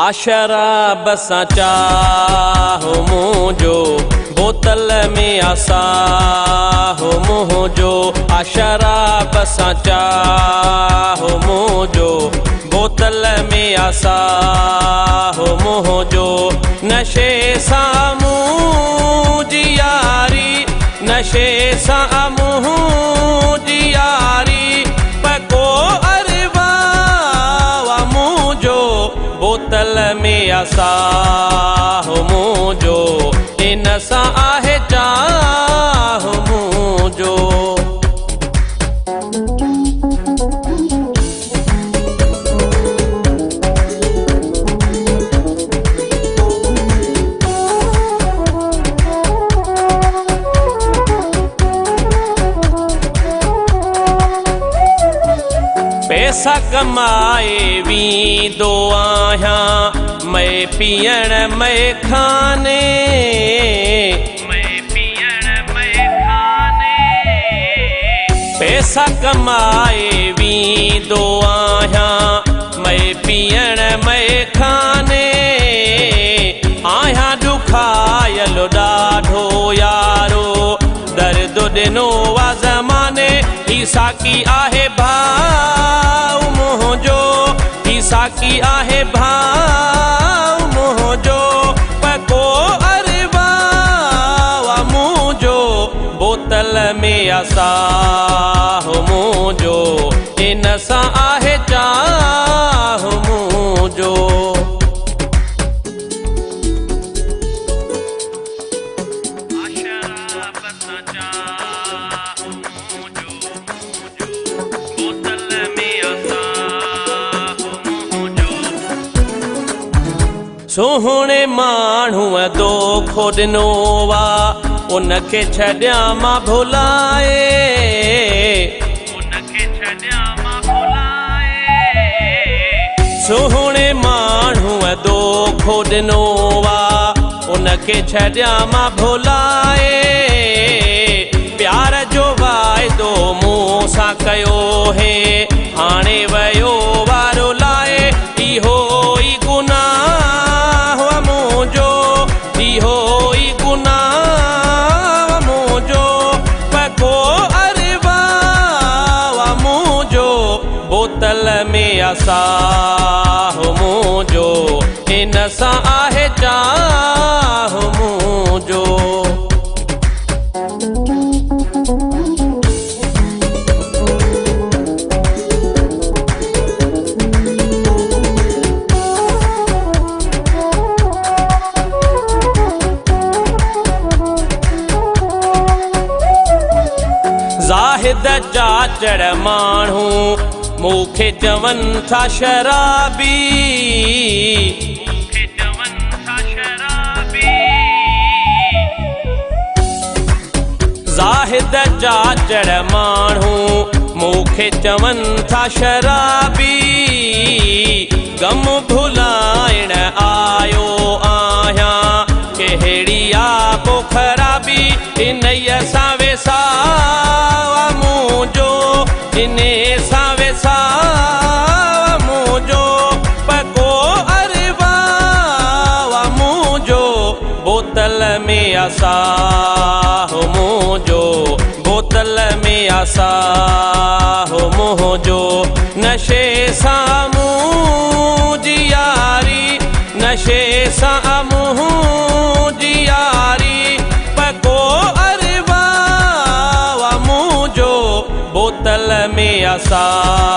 आशराब सां चाहो मुंहिंजो बोतल में आसाहो मुंहिंजो आशराब सां चाहो मुंहिंजो बोतल में आसाहो मुंहिंजो नशे सां मुंहिंजी यारी नशे सां मुंहिंजी यारी पको अरवा मुंहिंजो बोतल में आसाहो मुंहिंजो इन सां आहे चाहो मुंहिंजो पैसा कमाए वींदो आहियां मैं पीअण मैं खाने पैसा कमाए वींदो आहियां मैं पीअण मैं खाने आहियां दुखायल ॾाढो यारो दर्द ॾिनो आहे ज़माने ही साकी आहे भाऊ मुंहिंजो ही साकी आहे भाऊ मुंहिंजो पको अरवा मुंहिंजो बोतल में आसाहो मुंहिंजो इन सां आहे चाहो मुंहिंजो सोहणे माण्हूअ दोखो ॾिनो वा उनखे छॾियां मां भुलाए सोहणे माण्हूअ दोखो ॾिनो वा उनखे छॾियां मां भुलाए प्यार जो वाइदो मूं सां कयो हे हाणे वियो वारो लाए इहो ई गुनाह मुंहिंजो इहो ई गुनाह मुंहिंजो पको अरवा मुंहिंजो बोतल में आसाहो मुंहिंजो इन सां आहे चाहो मुंहिंजो ज़ाहिद जाचड़ माण्हू मूंखे चवनि था शराबी ज़ाहिद जाचड़ माण्हू मूंखे चवनि था शराबी गम भुलाइण आयो आहियां कहिड़ी आहे को ख़राबी इन्हीअ सां वेसा मुंहिंजो इन सां वेसा मुंहिंजो पको अरवा मुंहिंजो बोतल में आसाहो मुंहिंजो बोतल में आसाहो मुंहिंजो नशे सां मुंहिंजी यारी नशे सां मुंहिंजी यारी पको अरवा मुंहिंजो बोतल में आसाहो